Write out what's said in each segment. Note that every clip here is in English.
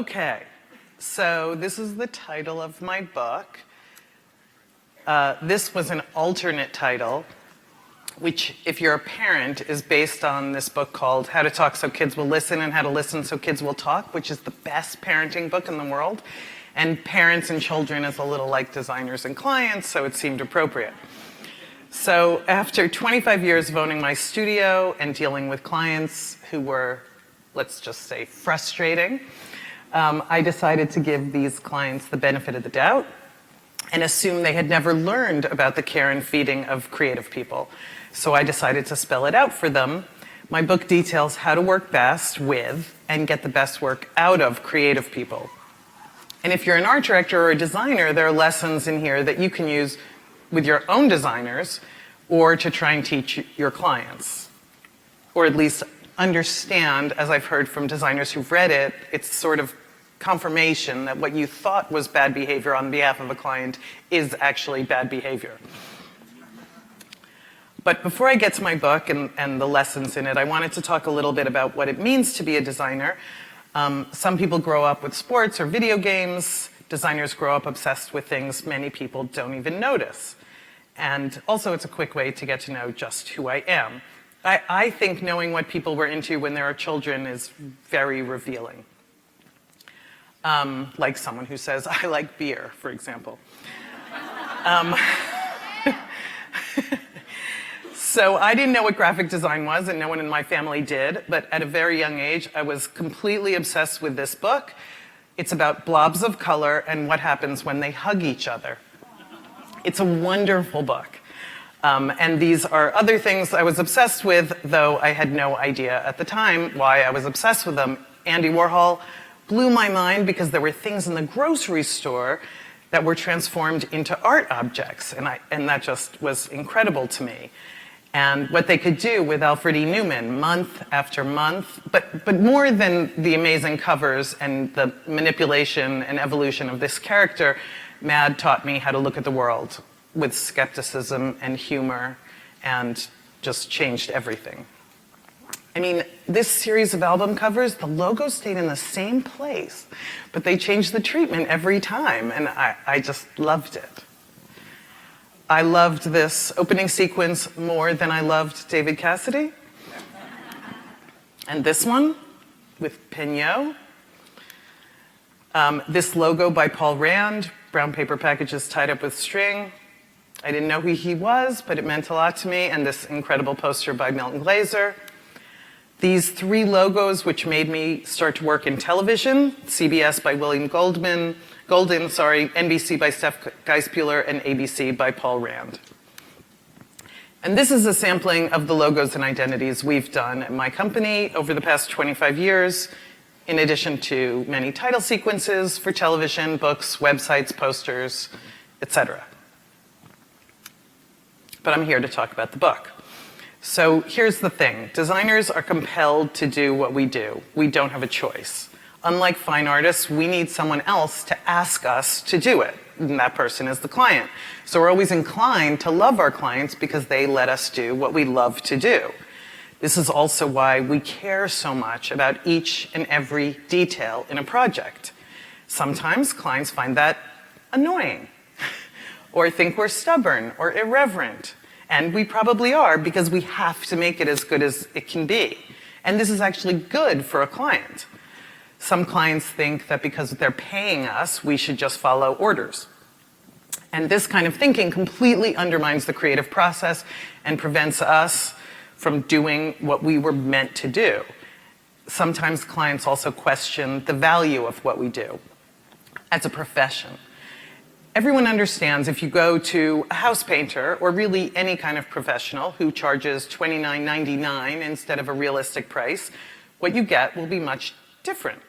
Okay, so this is the title of my book. This was an alternate title, which, if you're a parent, is based on this book called How to Talk So Kids Will Listen and How to Listen So Kids Will Talk, which is the best parenting book in the world. And parents and children is a little like designers and clients, so it seemed appropriate. So after 25 years of owning my studio and dealing with clients who were, let's just say, frustrating, I decided to give these clients the benefit of the doubt and assume they had never learned about the care and feeding of creative people. So I decided to spell it out for them. My book details how to work best with and get the best work out of creative people. And if you're an art director or a designer, there are lessons in here that you can use with your own designers or to try and teach your clients. Or at least understand, as I've heard from designers who've read it, it's sort of confirmation that what you thought was bad behavior on behalf of a client is actually bad behavior. But before I get to my book and the lessons in it, I wanted to talk a little bit about what it means to be a designer. Some people grow up with sports or video games. Designers grow up obsessed with things many people don't even notice. And also, it's a quick way to get to know just who I am. I think knowing what people were into when they were children is very revealing. Like someone who says, I like beer, for example. So I didn't know what graphic design was, and no one in my family did, but at a very young age, I was completely obsessed with this book. It's about blobs of color and what happens when they hug each other. It's a wonderful book. And these are other things I was obsessed with, though I had no idea at the time why I was obsessed with them. Andy Warhol blew my mind because there were things in the grocery store that were transformed into art objects, and that just was incredible to me. And what they could do with Alfred E. Newman, month after month, but more than the amazing covers and the manipulation and evolution of this character, Mad taught me how to look at the world with skepticism and humor, and just changed everything. I mean, this series of album covers, the logo stayed in the same place, but they changed the treatment every time, and I just loved it. I loved this opening sequence more than I loved David Cassidy. And this one with Pignot. This logo by Paul Rand, brown paper packages tied up with string. I didn't know who he was, but it meant a lot to me. And this incredible poster by Milton Glaser. These three logos, which made me start to work in television: CBS by William Golden, NBC by Steph Geispuler, and ABC by Paul Rand. And this is a sampling of the logos and identities we've done at my company over the past 25 years, in addition to many title sequences for television, books, websites, posters, etc. But I'm here to talk about the book. So here's the thing. Designers are compelled to do what we do. We don't have a choice. Unlike fine artists, we need someone else to ask us to do it. And that person is the client. So we're always inclined to love our clients because they let us do what we love to do. This is also why we care so much about each and every detail in a project. Sometimes clients find that annoying or think we're stubborn or irreverent. And we probably are, because we have to make it as good as it can be. And this is actually good for a client. Some clients think that because they're paying us, we should just follow orders. And this kind of thinking completely undermines the creative process and prevents us from doing what we were meant to do. Sometimes clients also question the value of what we do as a profession. Everyone understands if you go to a house painter, or really any kind of professional who charges $29.99 instead of a realistic price, what you get will be much different.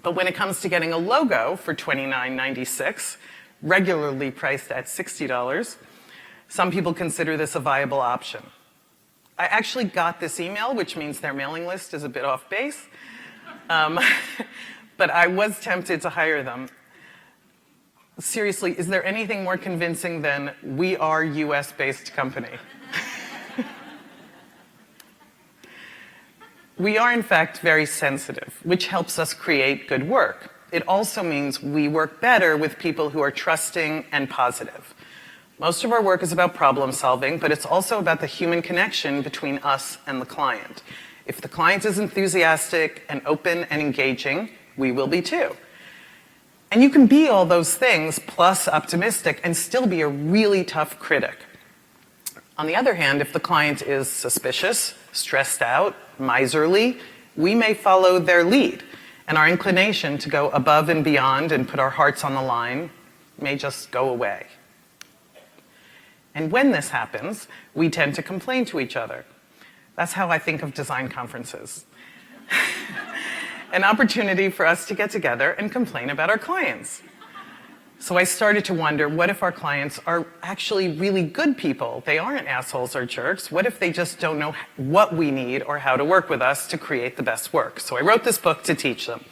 But when it comes to getting a logo for $29.96, regularly priced at $60, some people consider this a viable option. I actually got this email, which means their mailing list is a bit off base, but I was tempted to hire them. Seriously, is there anything more convincing than we are a US-based company? We are, in fact, very sensitive, which helps us create good work. It also means we work better with people who are trusting and positive. Most of our work is about problem solving, but it's also about the human connection between us and the client. If the client is enthusiastic and open and engaging, we will be too. And you can be all those things plus optimistic and still be a really tough critic. On the other hand, if the client is suspicious, stressed out, miserly, we may follow their lead, and our inclination to go above and beyond and put our hearts on the line may just go away. And when this happens, we tend to complain to each other. That's how I think of design conferences. An opportunity for us to get together and complain about our clients. So I started to wonder, what if our clients are actually really good people? They aren't assholes or jerks. What if they just don't know what we need or how to work with us to create the best work? So I wrote this book to teach them.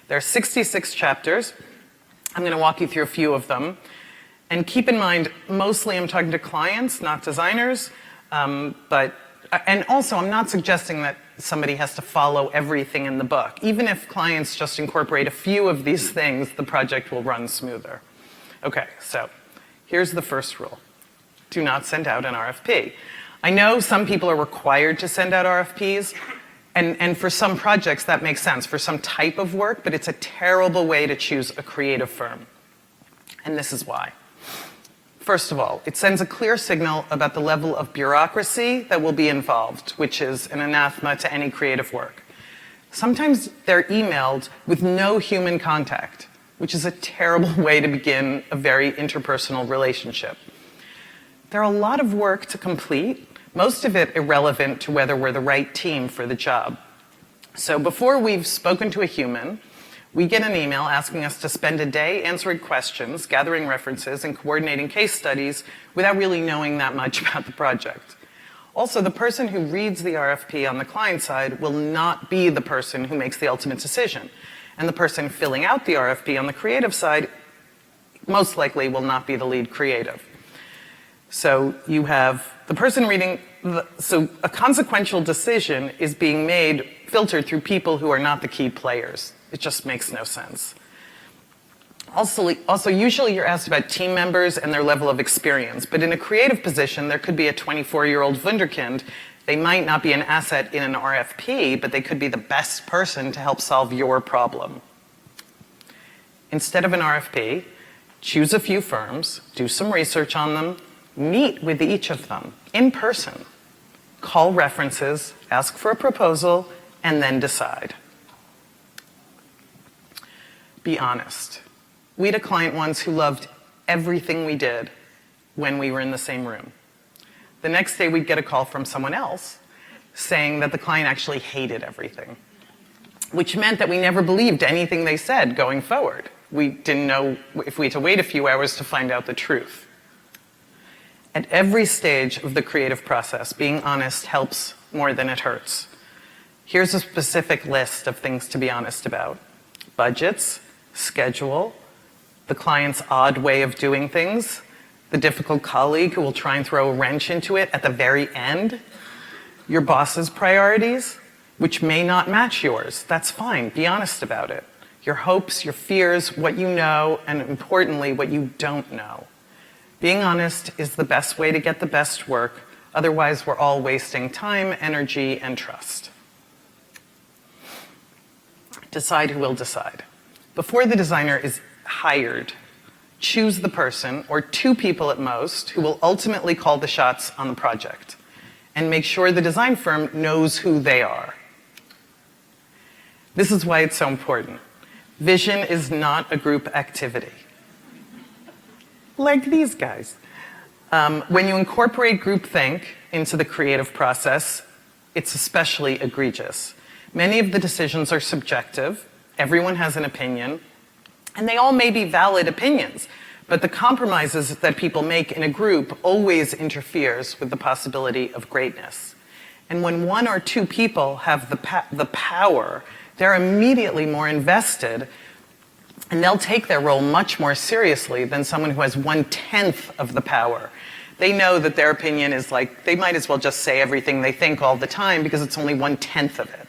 There are 66 chapters. I'm going to walk you through a few of them. And keep in mind, mostly I'm talking to clients, not designers. And also, I'm not suggesting that somebody has to follow everything in the book. Even if clients just incorporate a few of these things, the project will run smoother. Okay, so here's the first rule. Do not send out an RFP. I know some people are required to send out RFPs, and for some projects that makes sense, for some type of work, but it's a terrible way to choose a creative firm. And this is why. First of all, it sends a clear signal about the level of bureaucracy that will be involved, which is an anathema to any creative work. Sometimes they're emailed with no human contact, which is a terrible way to begin a very interpersonal relationship. There are a lot of work to complete, most of it irrelevant to whether we're the right team for the job. So before we've spoken to a human, we get an email asking us to spend a day answering questions, gathering references, and coordinating case studies without really knowing that much about the project. Also, the person who reads the RFP on the client side will not be the person who makes the ultimate decision. And the person filling out the RFP on the creative side most likely will not be the lead creative. So you have the person reading, so a consequential decision is being made, filtered through people who are not the key players. It just makes no sense. Also, usually you're asked about team members and their level of experience, but in a creative position, there could be a 24-year-old wunderkind. They might not be an asset in an RFP, but they could be the best person to help solve your problem. Instead of an RFP, choose a few firms, do some research on them, meet with each of them in person, call references, ask for a proposal, and then decide. Be honest. We had a client once who loved everything we did when we were in the same room. The next day we'd get a call from someone else saying that the client actually hated everything, which meant that we never believed anything they said going forward. We didn't know if we had to wait a few hours to find out the truth. At every stage of the creative process, being honest helps more than it hurts. Here's a specific list of things to be honest about. Budgets, schedule, the client's odd way of doing things, the difficult colleague who will try and throw a wrench into it at the very end, your boss's priorities, which may not match yours. That's fine. Be honest about it. Your hopes, your fears, what you know, and importantly, what you don't know. Being honest is the best way to get the best work. Otherwise, we're all wasting time, energy, and trust. Decide who will decide. Before the designer is hired, choose the person, or two people at most, who will ultimately call the shots on the project. And make sure the design firm knows who they are. This is why it's so important. Vision is not a group activity. Like these guys. When you incorporate groupthink into the creative process, it's especially egregious. Many of the decisions are subjective, everyone has an opinion, and they all may be valid opinions, but the compromises that people make in a group always interferes with the possibility of greatness. And when one or two people have the power, they're immediately more invested, and they'll take their role much more seriously than someone who has 1/10 of the power. They know that their opinion is like, they might as well just say everything they think all the time because it's only 1/10 of it.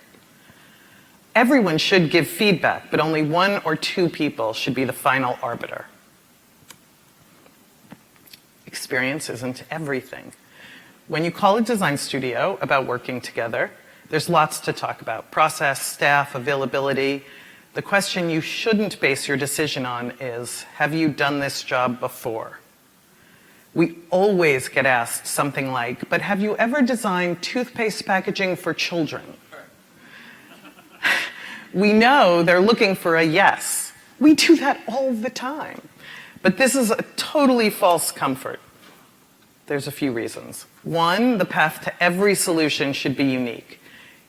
Everyone should give feedback, but only 1 or 2 people should be the final arbiter. Experience isn't everything. When you call a design studio about working together, there's lots to talk about: process, staff, availability. The question you shouldn't base your decision on is, have you done this job before? We always get asked something like, but have you ever designed toothpaste packaging for children? We know they're looking for a yes. We do that all the time. But this is a totally false comfort. There's a few reasons. 1, the path to every solution should be unique.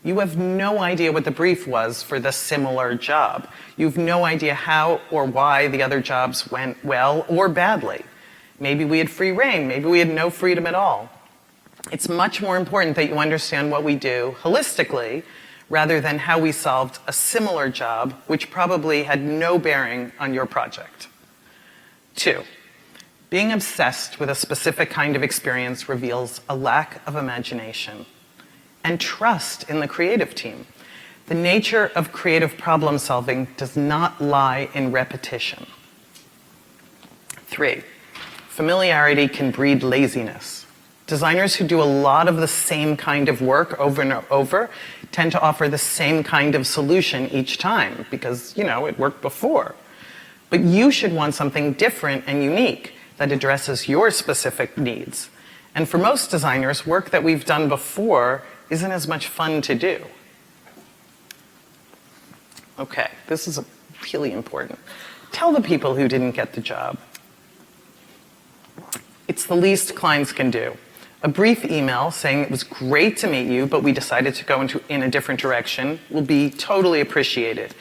You have no idea what the brief was for the similar job. You have no idea how or why the other jobs went well or badly. Maybe we had free reign, maybe we had no freedom at all. It's much more important that you understand what we do holistically rather than how we solved a similar job which probably had no bearing on your project. 2, being obsessed with a specific kind of experience reveals a lack of imagination and trust in the creative team. The nature of creative problem solving does not lie in repetition. 3, familiarity can breed laziness. Designers who do a lot of the same kind of work over and over tend to offer the same kind of solution each time because, it worked before. But you should want something different and unique that addresses your specific needs. And for most designers, work that we've done before isn't as much fun to do. Okay, this is really important. Tell the people who didn't get the job. It's the least clients can do. A brief email saying it was great to meet you, but we decided to go in a different direction will be totally appreciated.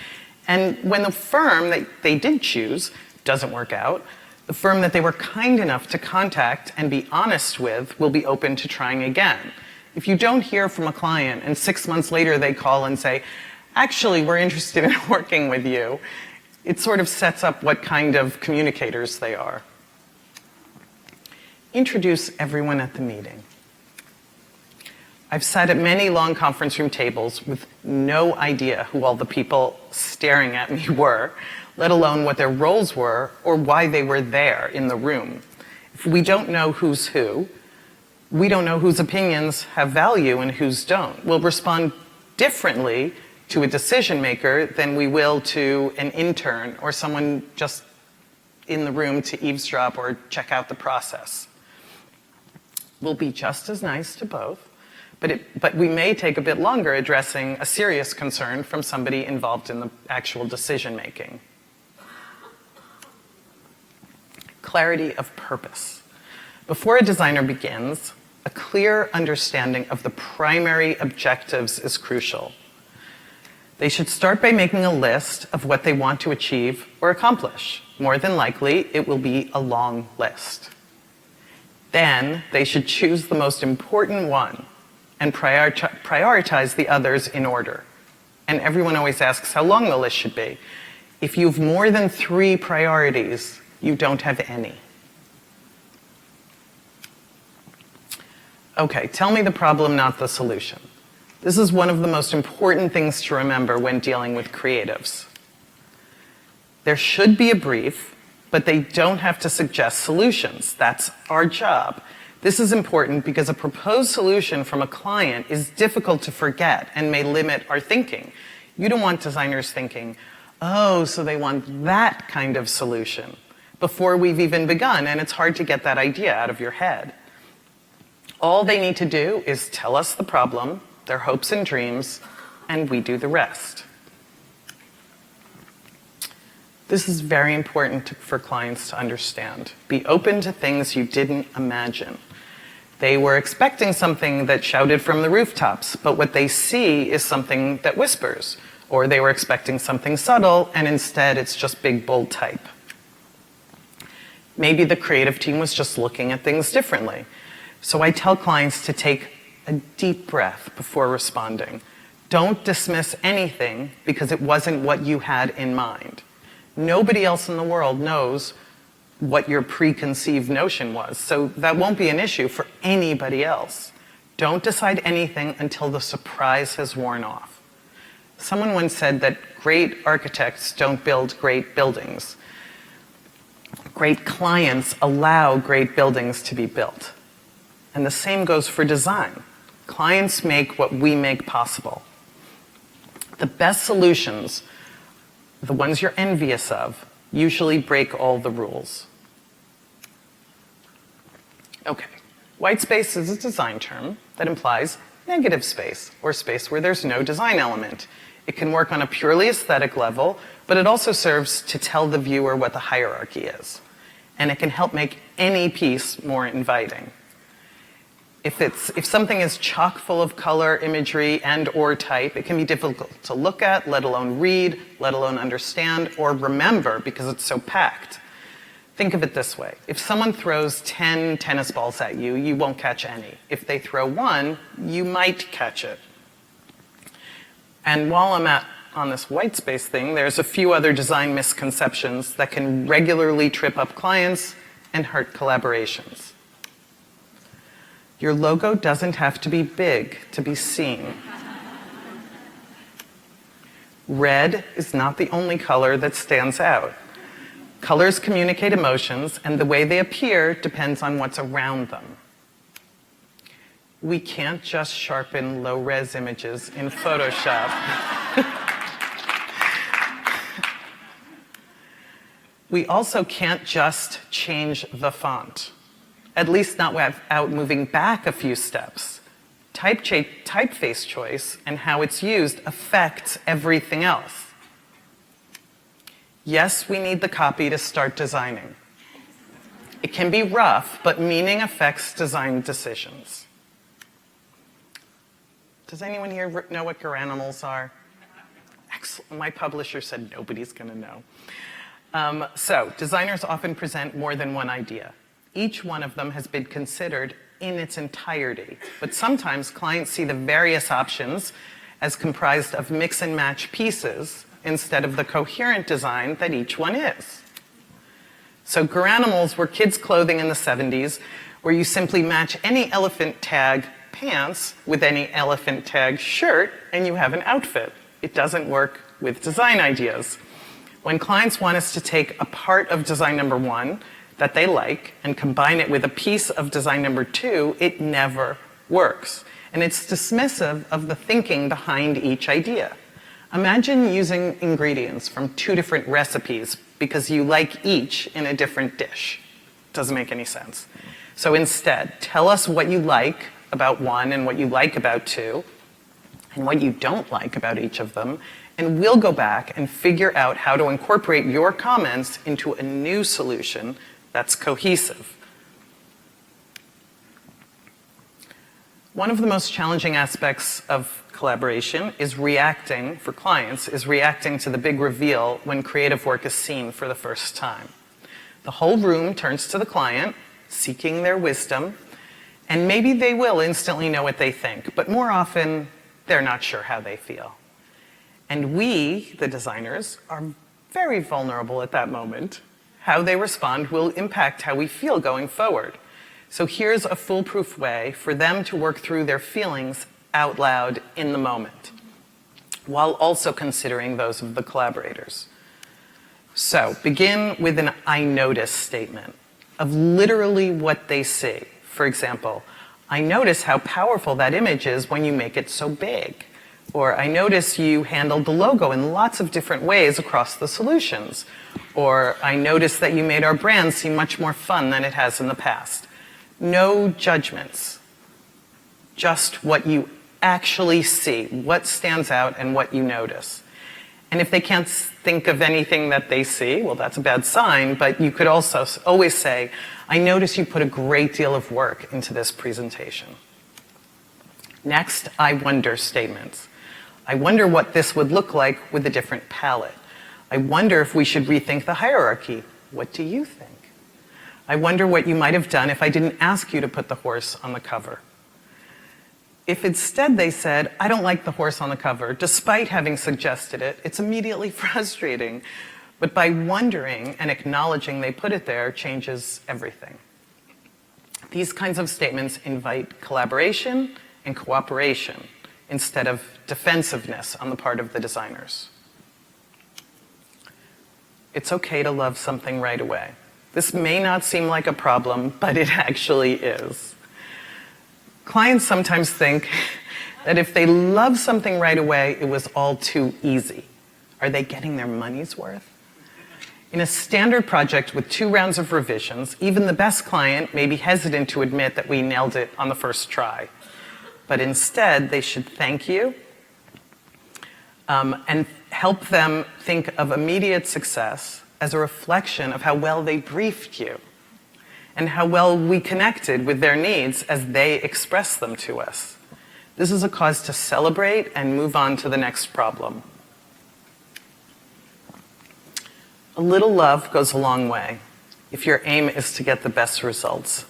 And when the firm that they did choose doesn't work out, the firm that they were kind enough to contact and be honest with will be open to trying again. If you don't hear from a client and 6 months later they call and say, actually, we're interested in working with you, it sort of sets up what kind of communicators they are. Introduce everyone at the meeting. I've sat at many long conference room tables with no idea who all the people staring at me were, let alone what their roles were or why they were there in the room. If we don't know who's who, we don't know whose opinions have value and whose don't. We'll respond differently to a decision maker than we will to an intern or someone just in the room to eavesdrop or check out the process. We'll be just as nice to both, but we may take a bit longer addressing a serious concern from somebody involved in the actual decision making. Clarity of purpose. Before a designer begins, a clear understanding of the primary objectives is crucial. They should start by making a list of what they want to achieve or accomplish. More than likely, it will be a long list. Then they should choose the most important one and prioritize the others in order. And everyone always asks how long the list should be. If you have more than 3 priorities, you don't have any. Okay, tell me the problem, not the solution. This is one of the most important things to remember when dealing with creatives. There should be a brief, but they don't have to suggest solutions. That's our job. This is important because a proposed solution from a client is difficult to forget and may limit our thinking. You don't want designers thinking, oh, so they want that kind of solution before we've even begun, and it's hard to get that idea out of your head. All they need to do is tell us the problem, their hopes and dreams, and we do the rest. This is very important for clients to understand. Be open to things you didn't imagine. They were expecting something that shouted from the rooftops, but what they see is something that whispers. Or they were expecting something subtle, and instead it's just big, bold type. Maybe the creative team was just looking at things differently. So I tell clients to take a deep breath before responding. Don't dismiss anything because it wasn't what you had in mind. Nobody else in the world knows what your preconceived notion was, so that won't be an issue for anybody else. Don't decide anything until the surprise has worn off. Someone once said that great architects don't build great buildings. Great clients allow great buildings to be built. And the same goes for design. Clients make what we make possible. The best solutions, the ones you're envious of, usually break all the rules. Okay, whitespace is a design term that implies negative space, or space where there's no design element. It can work on a purely aesthetic level, but it also serves to tell the viewer what the hierarchy is. And it can help make any piece more inviting. If something is chock full of color, imagery, and/or type, it can be difficult to look at, let alone read, let alone understand, or remember because it's so packed. Think of it this way. If someone throws 10 tennis balls at you, you won't catch any. If they throw one, you might catch it. And while I'm on this whitespace thing, there's a few other design misconceptions that can regularly trip up clients and hurt collaborations. Your logo doesn't have to be big to be seen. Red is not the only color that stands out. Colors communicate emotions, and the way they appear depends on what's around them. We can't just sharpen low-res images in Photoshop. We also can't just change the font, at least not without moving back a few steps. Typeface choice and how it's used affects everything else. Yes, we need the copy to start designing. It can be rough, but meaning affects design decisions. Does anyone here know what granimals are? Excellent. My publisher said nobody's going to know. So, designers often present more than one idea. Each one of them has been considered in its entirety, but sometimes clients see the various options as comprised of mix and match pieces instead of the coherent design that each one is. So granimals were kids' clothing in the 70s, where you simply match any elephant tag pants with any elephant tag shirt, and you have an outfit. It doesn't work with design ideas. When clients want us to take a part of design number one that they like and combine it with a piece of design number two, it never works. And it's dismissive of the thinking behind each idea. Imagine using ingredients from two different recipes because you like each in a different dish. Doesn't make any sense. So instead, tell us what you like about one and what you like about two, and what you don't like about each of them, and we'll go back and figure out how to incorporate your comments into a new solution that's cohesive. One of the most challenging aspects of collaboration is reacting, for clients, is reacting to the big reveal when creative work is seen for the first time. The whole room turns to the client, seeking their wisdom, and maybe they will instantly know what they think, but more often, they're not sure how they feel. And we, the designers, are very vulnerable at that moment. How they respond will impact how we feel going forward. So here's a foolproof way for them to work through their feelings out loud in the moment, while also considering those of the collaborators. So begin with an I notice statement of literally what they see. For example, I notice how powerful that image is when you make it so big. Or I notice you handled the logo in lots of different ways across the solutions. Or I notice that you made our brand seem much more fun than it has in the past. No judgments, just what you actually see, what stands out and what you notice. And if they can't think of anything that they see, well, that's a bad sign, but you could also always say, I notice you put a great deal of work into this presentation. Next, I wonder statements. I wonder what this would look like with a different palette. I wonder if we should rethink the hierarchy. What do you think? I wonder what you might have done if I didn't ask you to put the horse on the cover. If instead they said, I don't like the horse on the cover, despite having suggested it, it's immediately frustrating. But by wondering and acknowledging they put it there changes everything. These kinds of statements invite collaboration and cooperation. instead of defensiveness on the part of the designers. It's okay to love something right away. This may not seem like a problem, but it actually is. Clients sometimes think that if they love something right away, it was all too easy. Are they getting their money's worth? In a standard project with 2 rounds of revisions, even the best client may be hesitant to admit that we nailed it on the first try. But instead, they should thank you and help them think of immediate success as a reflection of how well they briefed you and how well we connected with their needs as they expressed them to us. This is a cause to celebrate and move on to the next problem. A little love goes a long way if your aim is to get the best results.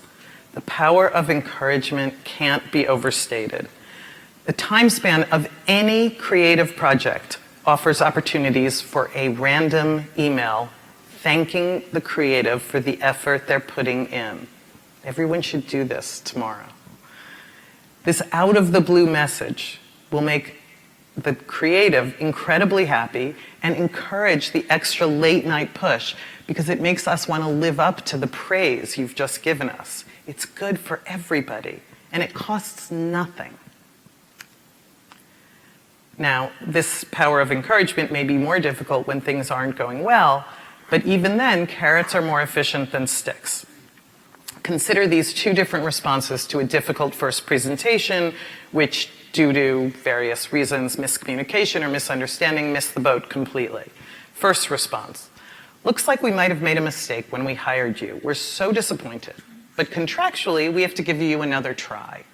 The power of encouragement can't be overstated. The time span of any creative project offers opportunities for a random email thanking the creative for the effort they're putting in. Everyone should do this tomorrow. This out-of-the-blue message will make the creative incredibly happy and encourage the extra late-night push because it makes us want to live up to the praise you've just given us. It's good for everybody, and it costs nothing. Now, this power of encouragement may be more difficult when things aren't going well, but even then, carrots are more efficient than sticks. Consider these 2 different responses to a difficult first presentation, which, due to various reasons, miscommunication or misunderstanding, missed the boat completely. First response: looks like we might have made a mistake when we hired you. We're so disappointed. But contractually, we have to give you another try.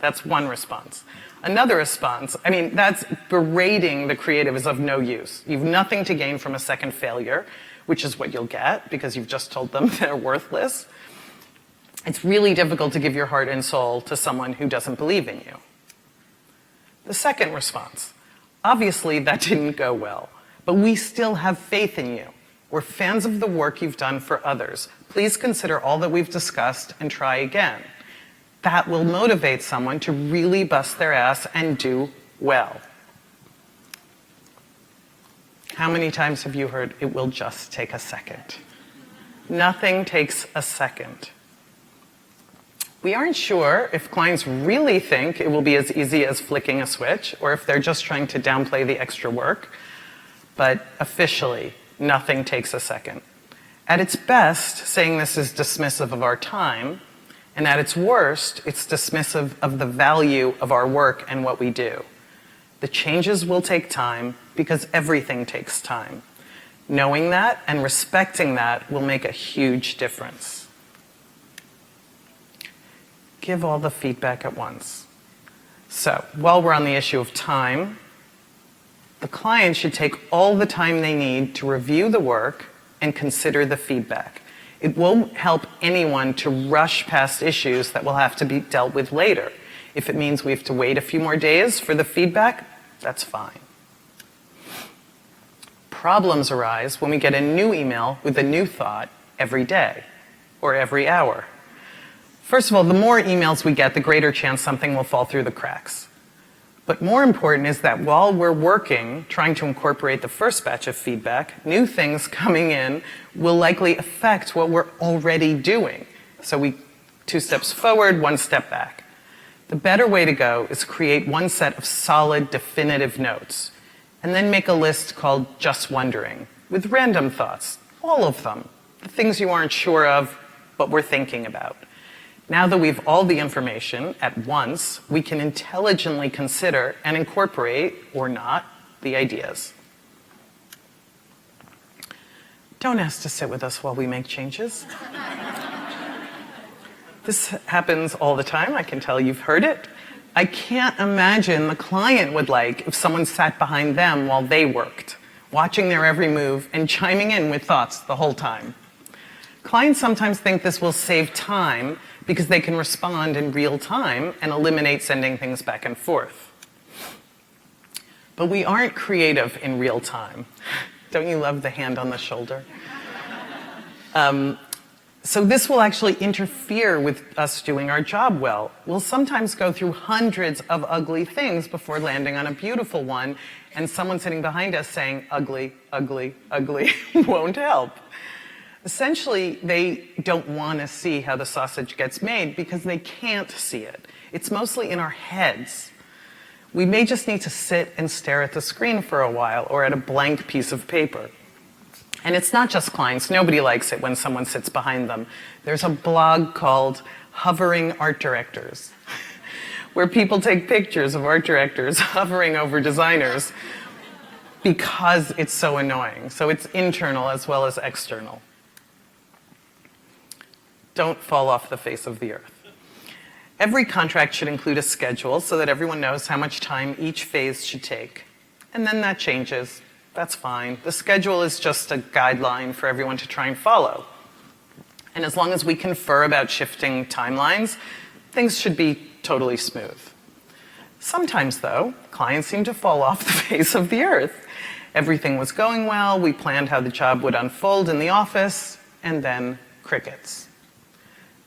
That's one response. Another response, that's berating the creative is of no use. You've nothing to gain from a second failure, which is what you'll get because you've just told them they're worthless. It's really difficult to give your heart and soul to someone who doesn't believe in you. The second response, obviously that didn't go well, but we still have faith in you. We're fans of the work you've done for others. Please consider all that we've discussed and try again. That will motivate someone to really bust their ass and do well. How many times have you heard, it will just take a second? Nothing takes a second. We aren't sure if clients really think it will be as easy as flicking a switch or if they're just trying to downplay the extra work, but officially, nothing takes a second. At its best, saying this is dismissive of our time, and at its worst, it's dismissive of the value of our work and what we do. The changes will take time because everything takes time. Knowing that and respecting that will make a huge difference. Give all the feedback at once. So, while we're on the issue of time, the client should take all the time they need to review the work and consider the feedback. It won't help anyone to rush past issues that will have to be dealt with later. If it means we have to wait a few more days for the feedback, that's fine. Problems arise when we get a new email with a new thought every day or every hour. First of all, the more emails we get, the greater chance something will fall through the cracks. But more important is that while we're working, trying to incorporate the first batch of feedback, new things coming in will likely affect what we're already doing. So 2 steps forward, 1 step back. The better way to go is create one set of solid, definitive notes, and then make a list called Just Wondering, with random thoughts, all of them, the things you aren't sure of, but we're thinking about. Now that we've all the information at once, we can intelligently consider and incorporate, or not, the ideas. Don't ask to sit with us while we make changes. This happens all the time. I can tell you've heard it. I can't imagine the client would like if someone sat behind them while they worked, watching their every move and chiming in with thoughts the whole time. Clients sometimes think this will save time because they can respond in real time and eliminate sending things back and forth. But we aren't creative in real time. Don't you love the hand on the shoulder? So this will actually interfere with us doing our job well. We'll sometimes go through hundreds of ugly things before landing on a beautiful one, and someone sitting behind us saying, ugly, ugly, ugly, won't help. Essentially, they don't want to see how the sausage gets made because they can't see it. It's mostly in our heads. We may just need to sit and stare at the screen for a while or at a blank piece of paper. And it's not just clients. Nobody likes it when someone sits behind them. There's a blog called Hovering Art Directors, where people take pictures of art directors hovering over designers because it's so annoying. So it's internal as well as external. Don't fall off the face of the earth. Every contract should include a schedule so that everyone knows how much time each phase should take. And then that changes. That's fine. The schedule is just a guideline for everyone to try and follow. And as long as we confer about shifting timelines, things should be totally smooth. Sometimes, though, clients seem to fall off the face of the earth. Everything was going well, we planned how the job would unfold in the office, and then crickets.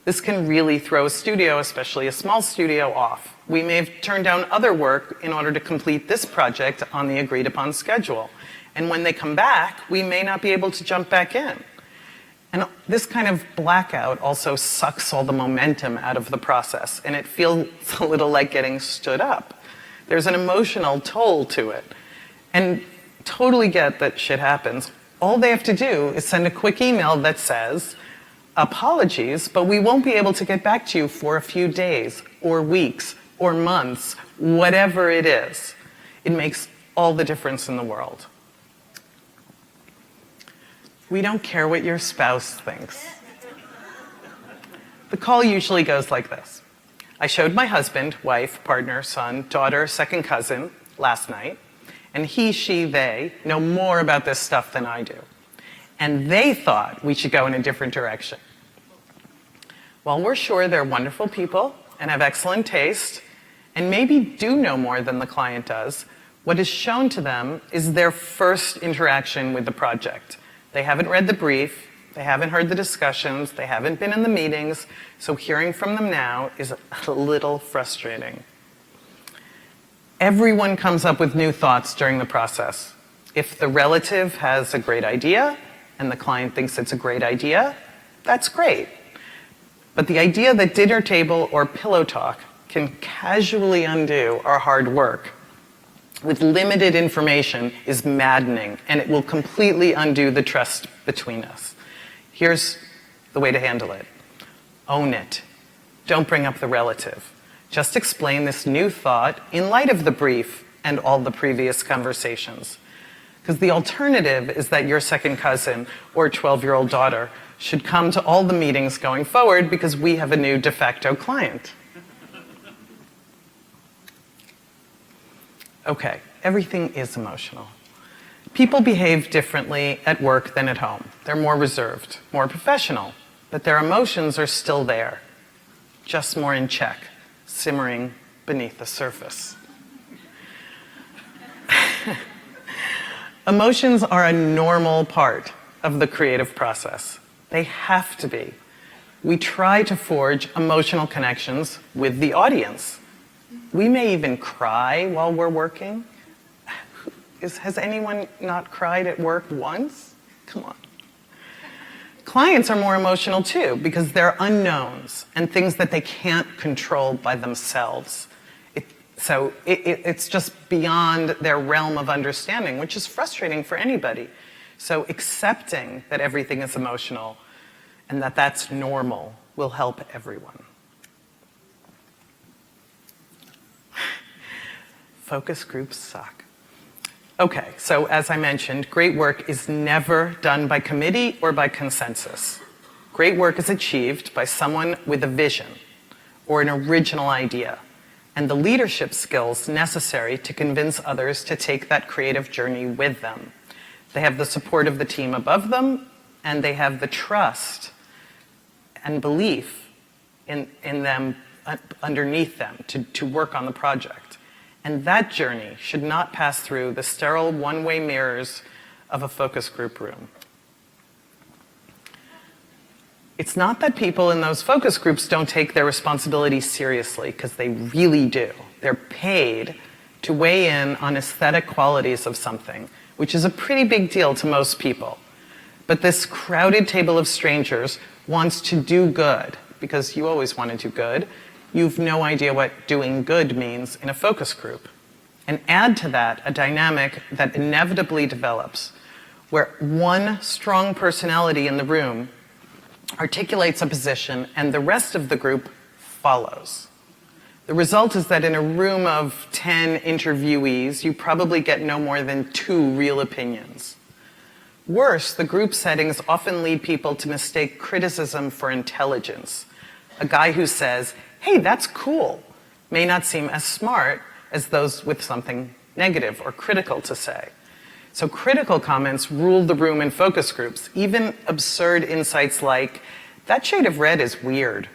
This can really throw a studio, especially a small studio, off. We may have turned down other work in order to complete this project on the agreed upon schedule. And when they come back, we may not be able to jump back in. And this kind of blackout also sucks all the momentum out of the process, and it feels a little like getting stood up. There's an emotional toll to it. And totally get that shit happens. All they have to do is send a quick email that says, apologies, but we won't be able to get back to you for a few days or weeks or months, whatever it is. It makes all the difference in the world. We don't care what your spouse thinks. The call usually goes like this. I showed my husband, wife, partner, son, daughter, second cousin last night, and he, she, they know more about this stuff than I do. And they thought we should go in a different direction. While we're sure they're wonderful people and have excellent taste, and maybe do know more than the client does, what is shown to them is their first interaction with the project. They haven't read the brief, they haven't heard the discussions, they haven't been in the meetings, so hearing from them now is a little frustrating. Everyone comes up with new thoughts during the process. If the relative has a great idea, and the client thinks it's a great idea, that's great. But the idea that dinner table or pillow talk can casually undo our hard work with limited information is maddening, and it will completely undo the trust between us. Here's the way to handle it. Own it. Don't bring up the relative. Just explain this new thought in light of the brief and all the previous conversations. Because the alternative is that your second cousin or 12-year-old daughter should come to all the meetings going forward because we have a new de facto client. Okay, everything is emotional. People behave differently at work than at home. They're more reserved, more professional, but their emotions are still there, just more in check, simmering beneath the surface. Emotions are a normal part of the creative process. They have to be. We try to forge emotional connections with the audience. We may even cry while we're working. Has anyone not cried at work once? Come on. Clients are more emotional too because they're unknowns and things that they can't control by themselves. So it's just beyond their realm of understanding, which is frustrating for anybody. So accepting that everything is emotional and that that's normal will help everyone. Focus groups suck. Okay, so as I mentioned, great work is never done by committee or by consensus. Great work is achieved by someone with a vision or an original idea and the leadership skills necessary to convince others to take that creative journey with them. They have the support of the team above them, and they have the trust and belief in them underneath them to work on the project. And that journey should not pass through the sterile one-way mirrors of a focus group room. It's not that people in those focus groups don't take their responsibilities seriously, because they really do. They're paid to weigh in on aesthetic qualities of something, which is a pretty big deal to most people. But this crowded table of strangers wants to do good, because you always want to do good. You've no idea what doing good means in a focus group. And add to that a dynamic that inevitably develops, where one strong personality in the room articulates a position and the rest of the group follows. The result is that in a room of 10 interviewees, you probably get no more than 2 real opinions. Worse, the group settings often lead people to mistake criticism for intelligence. A guy who says, "Hey, that's cool," may not seem as smart as those with something negative or critical to say. So critical comments rule the room in focus groups, even absurd insights like, "That shade of red is weird."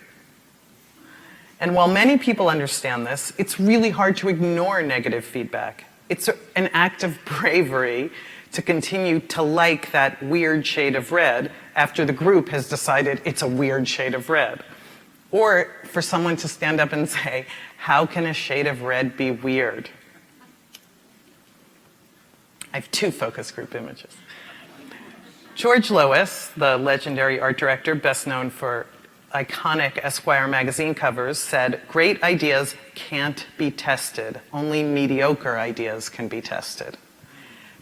And while many people understand this, it's really hard to ignore negative feedback. It's an act of bravery to continue to like that weird shade of red after the group has decided it's a weird shade of red. Or for someone to stand up and say, "How can a shade of red be weird?" I have 2 focus group images. George Lois, the legendary art director best known for iconic Esquire magazine covers, said, "Great ideas can't be tested. Only mediocre ideas can be tested."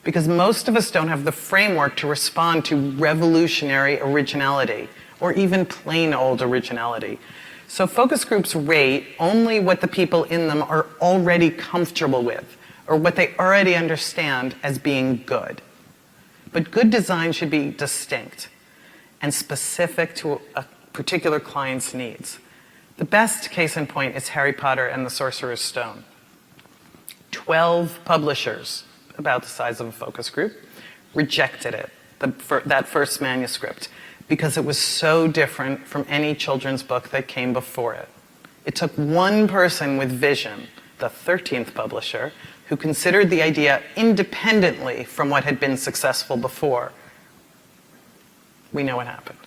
Because most of us don't have the framework to respond to revolutionary originality, or even plain old originality. So focus groups rate only what the people in them are already comfortable with, or what they already understand as being good. But good design should be distinct and specific to a particular client's needs. The best case in point is Harry Potter and the Sorcerer's Stone. 12 publishers, about the size of a focus group, rejected it, that first manuscript, because it was so different from any children's book that came before it. It took one person with vision, the 13th publisher, who considered the idea independently from what had been successful before. We know what happened.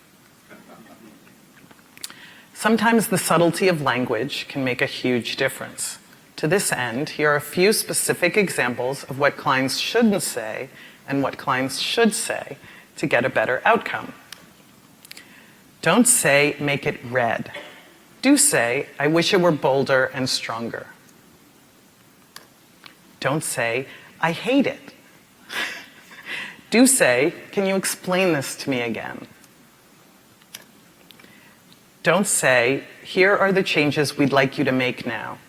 Sometimes the subtlety of language can make a huge difference. To this end, here are a few specific examples of what clients shouldn't say and what clients should say to get a better outcome. Don't say, "Make it red." Do say, "I wish it were bolder and stronger." Don't say, "I hate it." Do say, "Can you explain this to me again?" Don't say, "Here are the changes we'd like you to make now."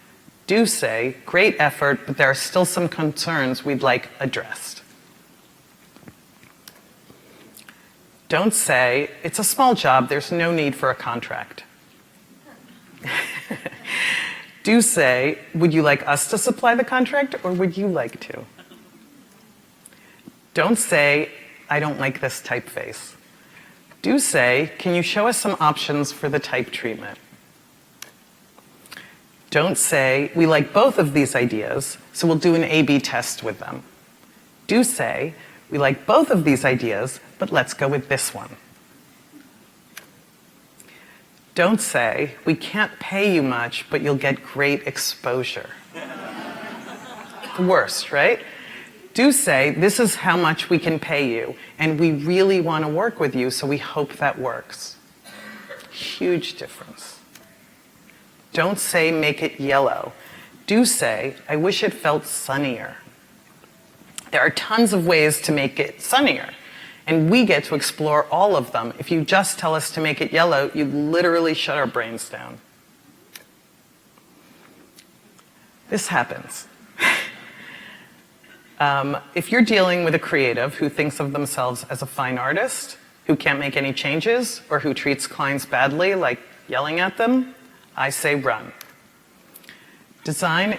Do say, "Great effort, but there are still some concerns we'd like addressed." Don't say, "It's a small job, there's no need for a contract." Do say, "Would you like us to supply the contract, or would you like to?" Don't say, "I don't like this typeface." Do say, "Can you show us some options for the type treatment?" Don't say, "We like both of these ideas, so we'll do an A/B test with them." Do say, "We like both of these ideas, but let's go with this one." Don't say, "We can't pay you much, but you'll get great exposure." The worst, right? Do say, "This is how much we can pay you, and we really want to work with you, so we hope that works." Huge difference. Don't say, "Make it yellow." Do say, "I wish it felt sunnier." There are tons of ways to make it sunnier, and we get to explore all of them. If you just tell us to make it yellow, you literally shut our brains down. This happens. If you're dealing with a creative who thinks of themselves as a fine artist, who can't make any changes, or who treats clients badly, like yelling at them, I say run. Design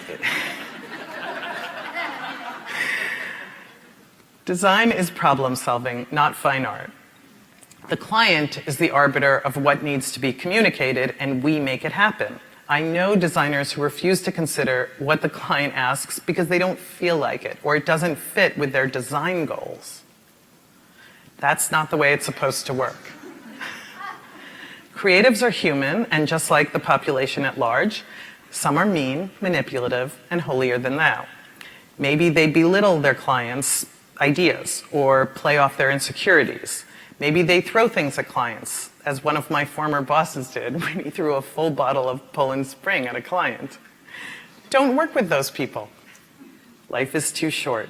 is problem solving, not fine art. The client is the arbiter of what needs to be communicated, and we make it happen. I know designers who refuse to consider what the client asks because they don't feel like it, or it doesn't fit with their design goals. That's not the way it's supposed to work. Creatives are human, and just like the population at large, some are mean, manipulative, and holier than thou. Maybe they belittle their clients' ideas or play off their insecurities. Maybe they throw things at clients, as one of my former bosses did when he threw a full bottle of Poland Spring at a client. Don't work with those people. Life is too short.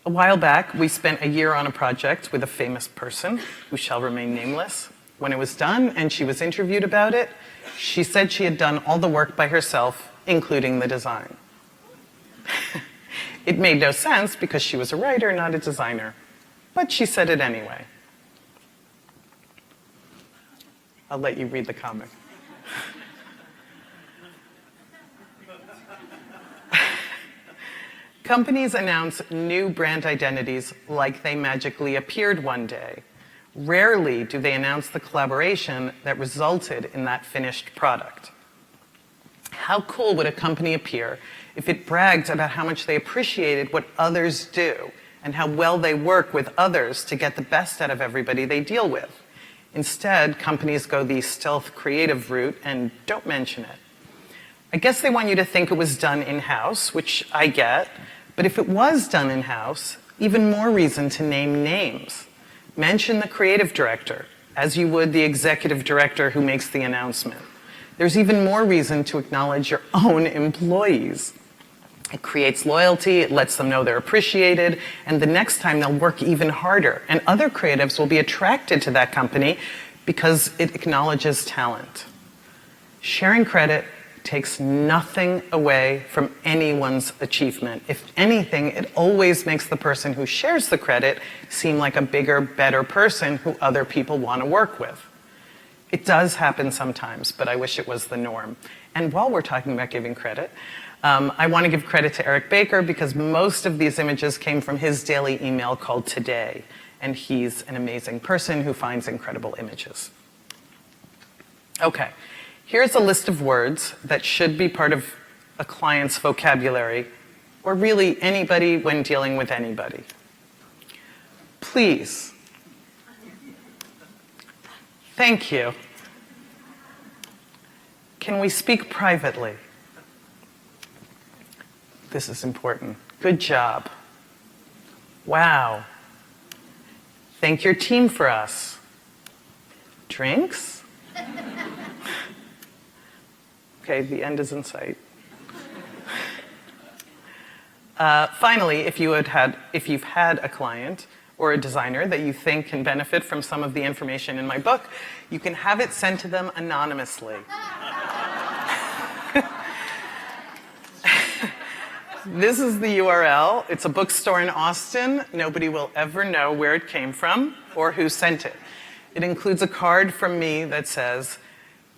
A while back, we spent a year on a project with a famous person who shall remain nameless. When it was done and she was interviewed about it, she said she had done all the work by herself, including the design. It made no sense because she was a writer, not a designer. But she said it anyway. I'll let you read the comic. Companies announce new brand identities like they magically appeared one day. Rarely do they announce the collaboration that resulted in that finished product. How cool would a company appear if it bragged about how much they appreciated what others do and how well they work with others to get the best out of everybody they deal with? Instead, companies go the stealth creative route and don't mention it. I guess they want you to think it was done in-house, which I get, but if it was done in-house, even more reason to name names. Mention the creative director, as you would the executive director who makes the announcement. There's even more reason to acknowledge your own employees. It creates loyalty, it lets them know they're appreciated, and the next time they'll work even harder. And other creatives will be attracted to that company because it acknowledges talent. Sharing credit takes nothing away from anyone's achievement. If anything, it always makes the person who shares the credit seem like a bigger, better person who other people want to work with. It does happen sometimes, but I wish it was the norm. And while we're talking about giving credit, I want to give credit to Eric Baker because most of these images came from his daily email called Today, and he's an amazing person who finds incredible images. Okay. Here's a list of words that should be part of a client's vocabulary, or really anybody when dealing with anybody. Please. Thank you. Can we speak privately? This is important. Good job. Wow. Thank your team for us. Drinks? Okay, the end is in sight. Finally, if you've had a client or a designer that you think can benefit from some of the information in my book, you can have it sent to them anonymously. This is the URL. It's a bookstore in Austin. Nobody will ever know where it came from or who sent it. It includes a card from me that says,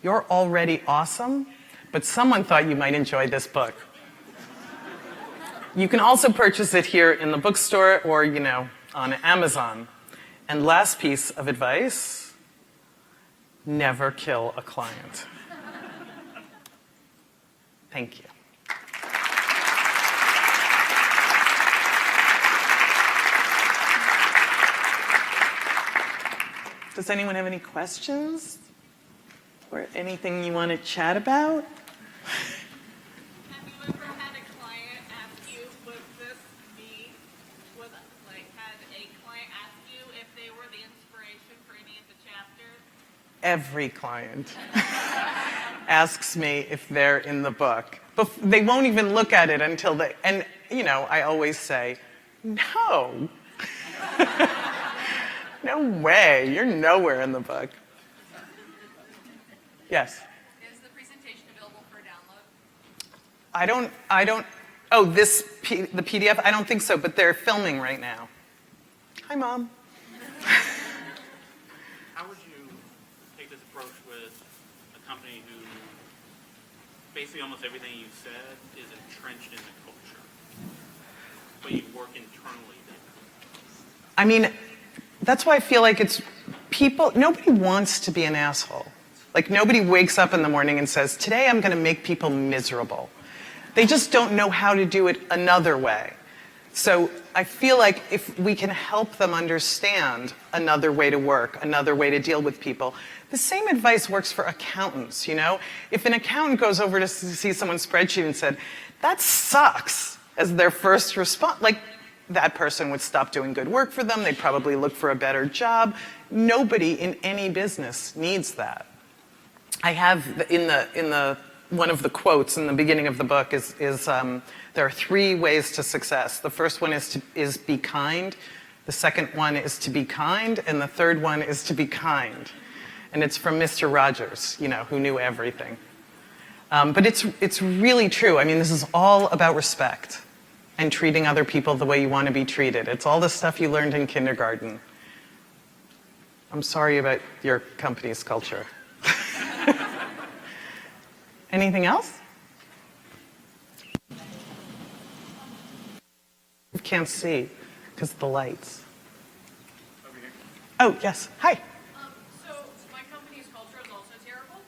"You're already awesome, but someone thought you might enjoy this book." You can also purchase it here in the bookstore or, on Amazon. And last piece of advice, never kill a client. Thank you. Does anyone have any questions? Or anything you want to chat about? Have you ever had a client ask you, was this me? Had a client ask you if they were the inspiration for any of the chapters? Every client asks me if they're in the book. But they won't even look at it until they, and I always say, no. No way, you're nowhere in the book. Yes? Is the presentation available for download? The PDF? I don't think so, but they're filming right now. Hi, Mom. How would you take this approach with a company who basically almost everything you said is entrenched in the culture, but you work internally there? I mean, that's why I feel like nobody wants to be an asshole. Like, nobody wakes up in the morning and says, today I'm going to make people miserable. They just don't know how to do it another way. So I feel like if we can help them understand another way to work, another way to deal with people, the same advice works for accountants, you know? If an accountant goes over to see someone's spreadsheet and said, that sucks, as their first response, like, that person would stop doing good work for them, they'd probably look for a better job. Nobody in any business needs that. I have one of the quotes in the beginning of the book is there are 3 ways to success. The first one is be kind. The second one is to be kind. And the third one is to be kind. And it's from Mr. Rogers, you know, who knew everything. But it's really true. I mean, this is all about respect and treating other people the way you want to be treated. It's all the stuff you learned in kindergarten. I'm sorry about your company's culture. Anything else? You can't see because of the lights. Over here. Oh, yes. Hi. So my company's culture is also terrible.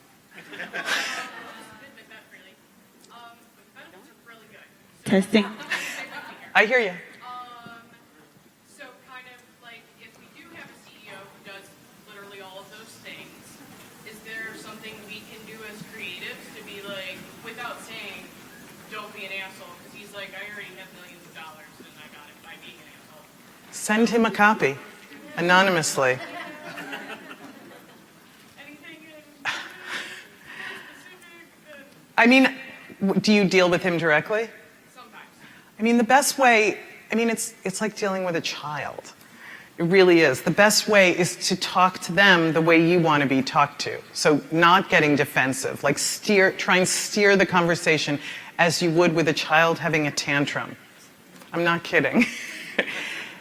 Just admit that freely. But the benefits are really good. Testing. I hear you. So kind of like if we do have a CEO who does literally all of those things, is there something we can do as creatives to be like, without saying, don't be an asshole, because he's like, I already have millions of dollars and I got it by being an asshole. Send him a copy anonymously. Anything specific? I mean, do you deal with him directly? Sometimes. I mean, the best way, I mean, it's like dealing with a child. It really is. The best way is to talk to them the way you want to be talked to. So not getting defensive, like try and steer the conversation as you would with a child having a tantrum. I'm not kidding.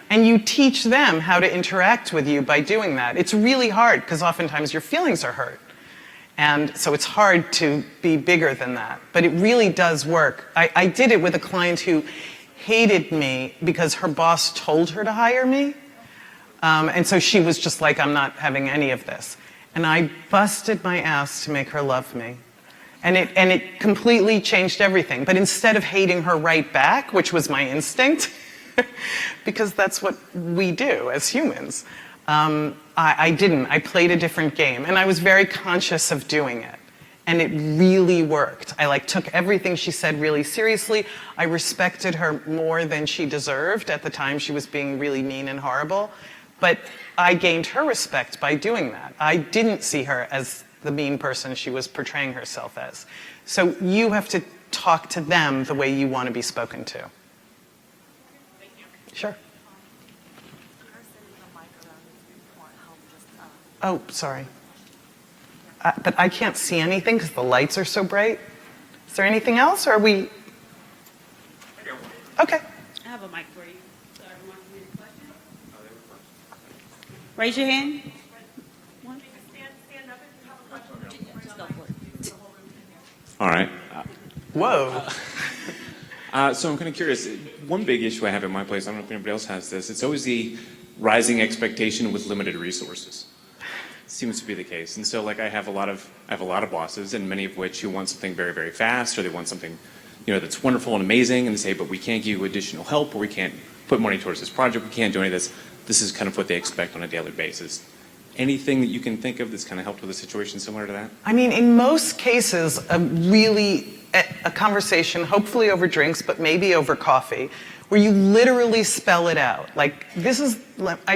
And you teach them how to interact with you by doing that. It's really hard because oftentimes your feelings are hurt. And so it's hard to be bigger than that. But it really does work. I did it with a client who hated me because her boss told her to hire me. And so she was just like, I'm not having any of this. And I busted my ass to make her love me. And it completely changed everything. But instead of hating her right back, which was my instinct, because that's what we do as humans, I didn't. I played a different game. And I was very conscious of doing it. And it really worked. I took everything she said really seriously. I respected her more than she deserved. At the time, she was being really mean and horrible. But I gained her respect by doing that. I didn't see her as the mean person she was portraying herself as. So you have to talk to them the way you want to be spoken to. Thank you. Sure. Oh, sorry. But I can't see anything because the lights are so bright. Is there anything else, or are we? Okay. I have a mic for you. So everyone can hear your question. Raise your hand. One. Just go for it. All right. Whoa. So I'm kind of curious. One big issue I have in my place, I don't know if anybody else has this, it's always the rising expectation with limited resources. Seems to be the case. And so I have a lot of bosses, and many of which who want something very, very fast, or they want something, that's wonderful and amazing, and they say, but we can't give you additional help, or we can't put money towards this project, we can't do any of this. This is kind of what they expect on a daily basis. Anything that you can think of that's kind of helped with a situation similar to that? I mean, in most cases, a conversation, hopefully over drinks, but maybe over coffee, where you literally spell it out. I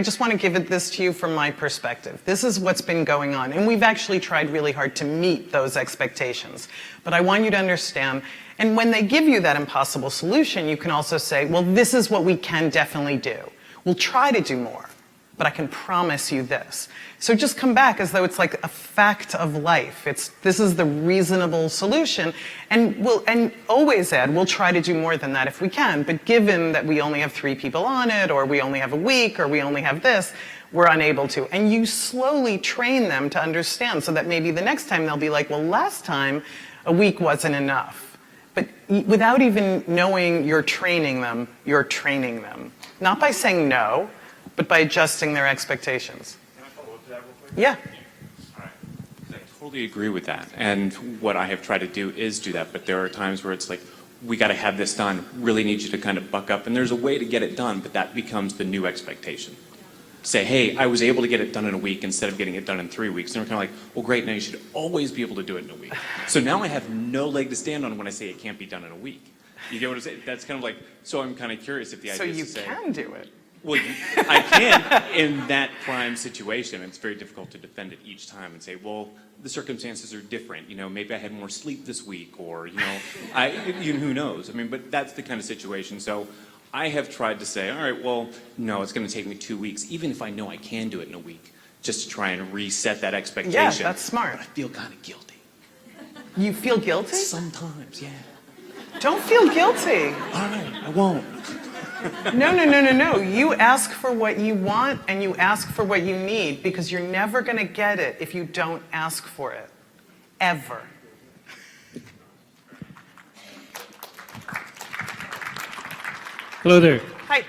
just want to give this to you from my perspective. This is what's been going on. And we've actually tried really hard to meet those expectations. But I want you to understand, and when they give you that impossible solution, you can also say, well, this is what we can definitely do. We'll try to do more, but I can promise you this. So just come back as though it's like a fact of life. This is the reasonable solution, and always add, we'll try to do more than that if we can, but given that we only have 3 people on it, or we only have a week, or we only have this, we're unable to. And you slowly train them to understand so that maybe the next time they'll be like, well, last time a week wasn't enough. But without even knowing you're training them, you're training them. Not by saying no, but by adjusting their expectations. Can I follow up to that real quick? Yeah. All right. I totally agree with that. And what I have tried to do is do that. But there are times where it's like, we got to have this done, really need you to kind of buck up. And there's a way to get it done, but that becomes the new expectation. Say, hey, I was able to get it done in a week instead of getting it done in 3 weeks. And we're kind of like, well, great, now you should always be able to do it in a week. So now I have no leg to stand on when I say it can't be done in a week. You get what I'm saying? That's kind of like, so I'm kind of curious if the idea is to say. So you can do it. Well, I can in that prime situation. It's very difficult to defend it each time and say, well, the circumstances are different. Maybe I had more sleep this week, or who knows? I mean, but that's the kind of situation. So I have tried to say, all right, well, no, it's going to take me 2 weeks, even if I know I can do it in a week, just to try and reset that expectation. Yeah, that's smart. But I feel kind of guilty. You feel guilty? Sometimes, yeah. Don't feel guilty. All right, I won't. No. You ask for what you want and you ask for what you need, because you're never going to get it if you don't ask for it. Ever. Hello there. Hi.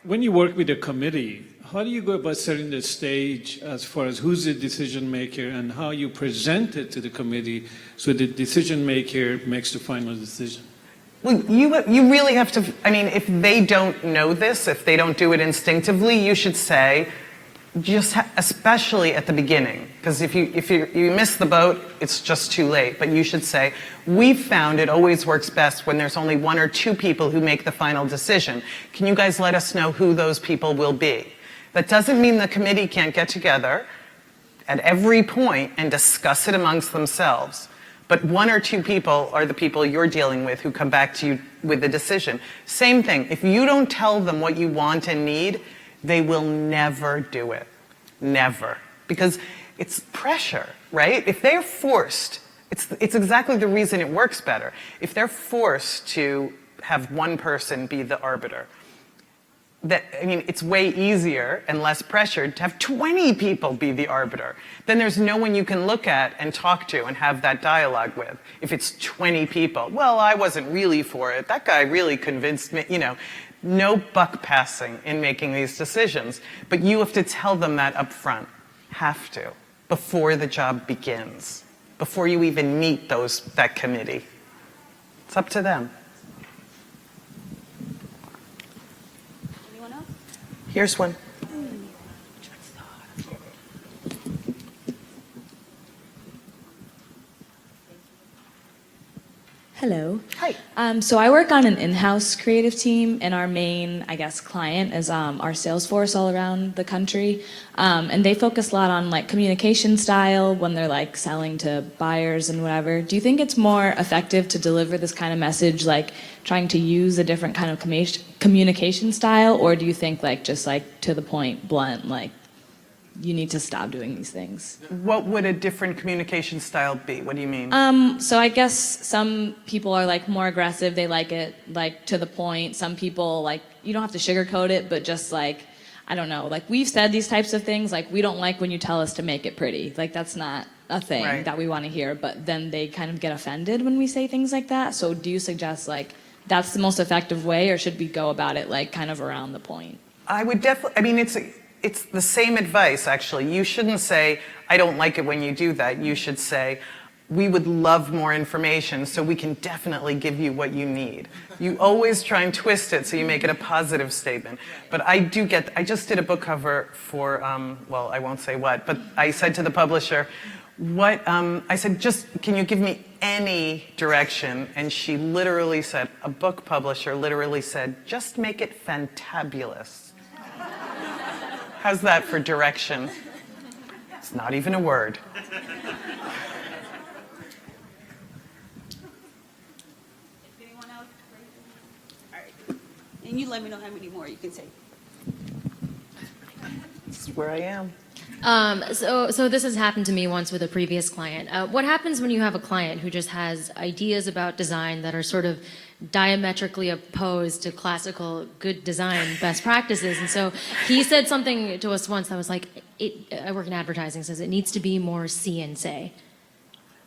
When you work with a committee, how do you go about setting the stage as far as who's the decision maker and how you present it to the committee so the decision maker makes the final decision? Well, you really have to, if they don't know this, if they don't do it instinctively, you should say, especially at the beginning, because if you miss the boat, it's just too late. But you should say, we've found it always works best when there's only 1 or 2 people who make the final decision. Can you guys let us know who those people will be? That doesn't mean the committee can't get together at every point and discuss it amongst themselves. But 1 or 2 people are the people you're dealing with who come back to you with the decision. Same thing, if you don't tell them what you want and need, they will never do it. Never. Because it's pressure, right? If they're forced, it's exactly the reason it works better. If they're forced to have 1 person be the arbiter, it's way easier and less pressured to have 20 people be the arbiter. Then there's no one you can look at and talk to and have that dialogue with. If it's 20 people, well, I wasn't really for it. That guy really convinced me, No buck passing in making these decisions. But you have to tell them that up front. Have to. Before the job begins. Before you even meet that committee. It's up to them. Anyone else? Here's one. Hello. Hi. So I work on an in-house creative team, and our main, client is our sales force all around the country. And they focus a lot on communication style when they're selling to buyers and whatever. Do you think it's more effective to deliver this kind of message, trying to use a different kind of communication style, or do you think just to the point, blunt, you need to stop doing these things? What would a different communication style be? What do you mean? So I guess some people are more aggressive. They like it to the point. Some people you don't have to sugarcoat it, but just I don't know. We've said these types of things. We don't like when you tell us to make it pretty. That's not a thing Right. that we want to hear. But then they kind of get offended when we say things like that. So do you suggest that's the most effective way, or should we go about it kind of around the point? I would definitely, it's the same advice, actually. You shouldn't say, I don't like it when you do that. You should say, we would love more information, so we can definitely give you what you need. You always try and twist it so you make it a positive statement. But I just did a book cover for, I won't say what, but I said to the publisher, I said, can you give me any direction? And she literally said, a book publisher literally said, just make it fantabulous. How's that for direction? It's not even a word. Anyone else? All right. And you let me know how many more you can say. This is where I am. So this has happened to me once with a previous client. What happens when you have a client who just has ideas about design that are sort of diametrically opposed to classical good design best practices? And so he said something to us once that was I work in advertising, says it needs to be more see and say.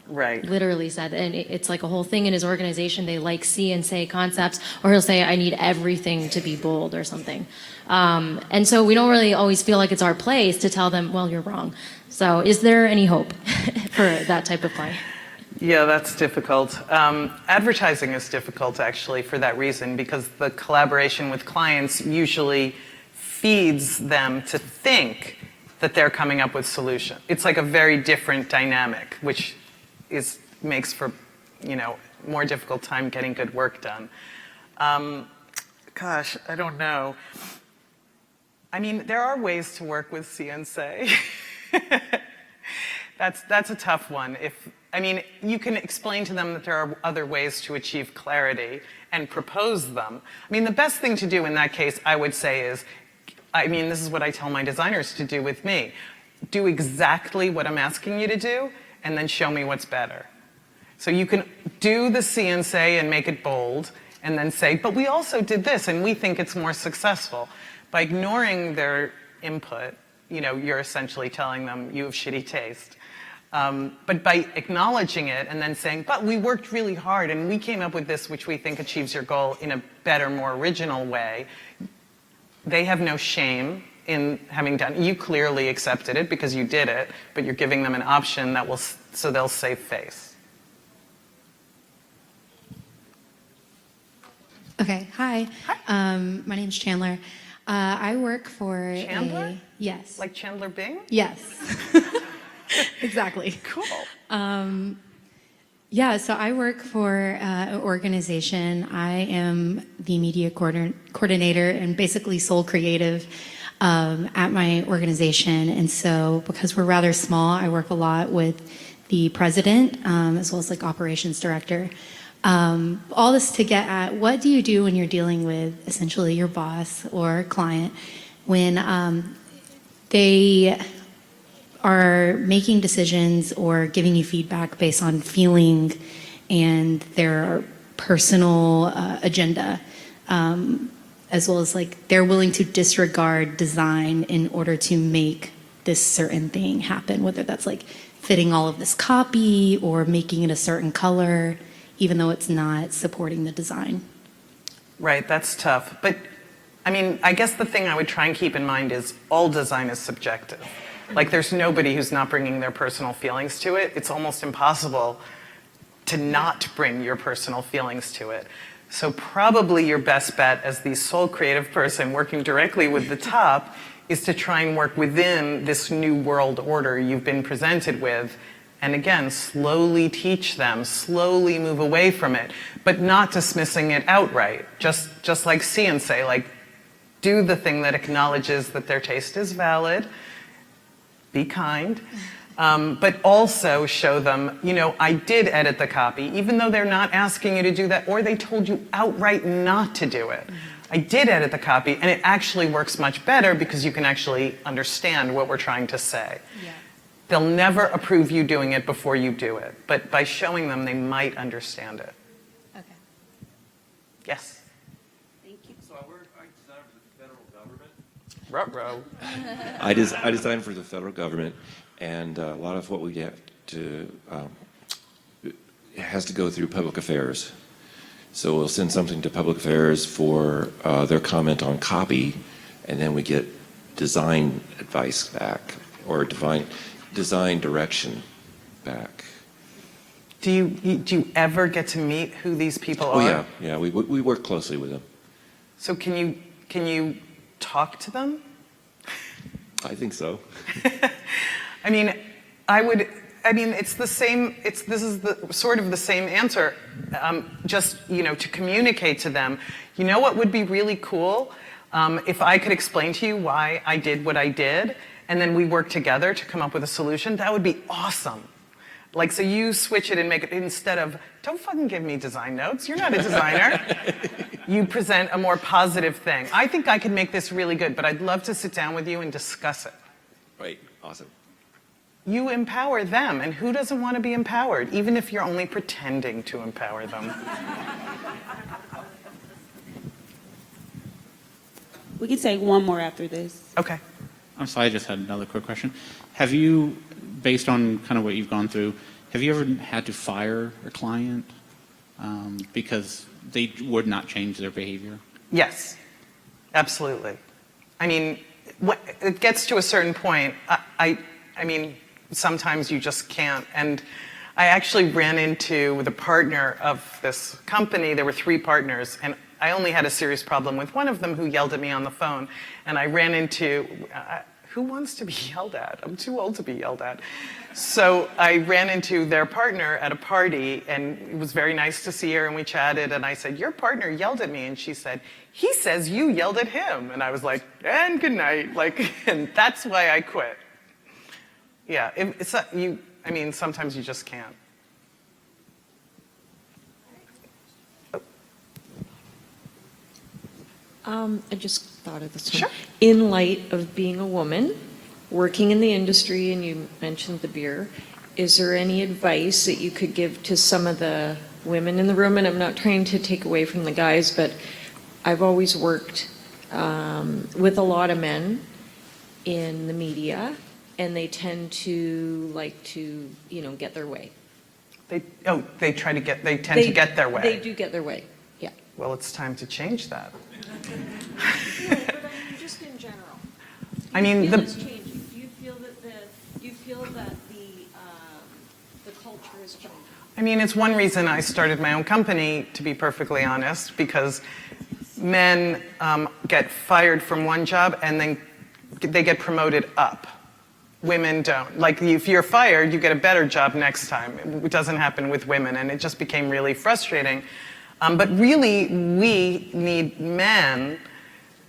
Right. Literally said, and it's a whole thing in his organization. They see and say concepts, or he'll say, I need everything to be bold or something. And so we don't really always feel like it's our place to tell them, well, you're wrong. So is there any hope for that type of client? Yeah, that's difficult. Advertising is difficult, actually, for that reason, because the collaboration with clients usually feeds them to think that they're coming up with solution. It's like a very different dynamic, which makes for, more difficult time getting good work done. Gosh, I don't know. I mean, there are ways to work with CNC. That's a tough one. You can explain to them that there are other ways to achieve clarity and propose them. I mean, the best thing to do in that case, I would say, is, this is what I tell my designers to do with me. Do exactly what I'm asking you to do, and then show me what's better. So you can do the CNC and make it bold, and then say, but we also did this, and we think it's more successful. By ignoring their input, you're essentially telling them you have shitty taste. But by acknowledging it and then saying, but we worked really hard and we came up with this which we think achieves your goal in a better, more original way, they have no shame in having done it. You clearly accepted it because you did it, but you're giving them an option so they'll save face. Okay, hi. My name's Chandler. I work for Chandler? Yes. Like Chandler Bing? Yes. Exactly. Cool. So I work for an organization. I am the media coordinator and basically sole creative at my organization. And so because we're rather small, I work a lot with the president as well as like operations director. All this to get at, what do you do when you're dealing with essentially your boss or client when they are making decisions or giving you feedback based on feeling and their personal agenda, as well as like they're willing to disregard design in order to make this certain thing happen, whether that's like fitting all of this copy or making it a certain color, even though it's not supporting the design. Right, that's tough. But I guess the thing I would try and keep in mind is all design is subjective. Like there's nobody who's not bringing their personal feelings to it. It's almost impossible to not bring your personal feelings to it. So probably your best bet as the sole creative person working directly with the top is to try and work within this new world order you've been presented with. And again, slowly teach them, slowly move away from it, but not dismissing it outright. Just like see and say, like, do the thing that acknowledges that their taste is valid, be kind, but also show them, I did edit the copy, even though they're not asking you to do that, or they told you outright not to do it. I did edit the copy, and it actually works much better because you can actually understand what we're trying to say. Yeah. They'll never approve you doing it before you do it, but by showing them, they might understand it. Okay. Yes? Thank you. So I design for the federal government. Ruh-roh. I design for the federal government, and a lot of what we have to it has to go through public affairs. So we'll send something to public affairs for their comment on copy, and then we get design advice back or design direction back. Do you ever get to meet who these people are? Oh yeah, we work closely with them. So can you talk to them? I think so. It's the same. This is sort of the same answer. To communicate to them. You know what would be really cool? If I could explain to you why I did what I did, and then we work together to come up with a solution, that would be awesome. Like, so you switch it and make it, instead of, don't fucking give me design notes, you're not a designer. You present a more positive thing. I think I could make this really good, but I'd love to sit down with you and discuss it. Right, awesome. You empower them, and who doesn't want to be empowered, even if you're only pretending to empower them? We can take one more after this. Okay. I'm sorry, I just had another quick question. Have you, based on kind of what you've gone through, have you ever had to fire a client because they would not change their behavior? Yes, absolutely. It gets to a certain point. Sometimes you just can't. And I actually ran into the partner of this company. There were 3 partners, and I only had a serious problem with one of them who yelled at me on the phone. And I ran into, who wants to be yelled at? I'm too old to be yelled at. So I ran into their partner at a party, and it was very nice to see her, and we chatted, and I said, your partner yelled at me, and she said, he says you yelled at him. And I was like, and good night. Like, and that's why I quit. Yeah, it's not, I mean, sometimes you just can't. I just thought of this one. Sure. In light of being a woman, working in the industry, and you mentioned the beer, is there any advice that you could give to some of the women in the room? And I'm not trying to take away from the guys, but I've always worked with a lot of men in the media, and they tend to like to, get their way. They tend to get their way. They do get their way, yeah. Well, it's time to change that. But I mean, just in general. I mean, Do you feel it's changing? Do you feel that the culture is changing? I mean, it's one reason I started my own company, to be perfectly honest, because men get fired from one job and then they get promoted up. Women don't. Like, if you're fired, you get a better job next time. It doesn't happen with women, and it just became really frustrating. But really, we need men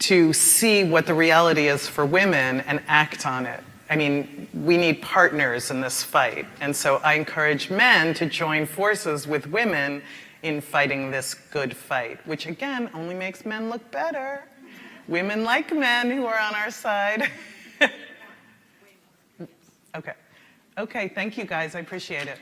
to see what the reality is for women and act on it. I mean, we need partners in this fight. And so I encourage men to join forces with women in fighting this good fight, which again, only makes men look better. Women like men who are on our side. Okay. Okay, thank you guys, I appreciate it.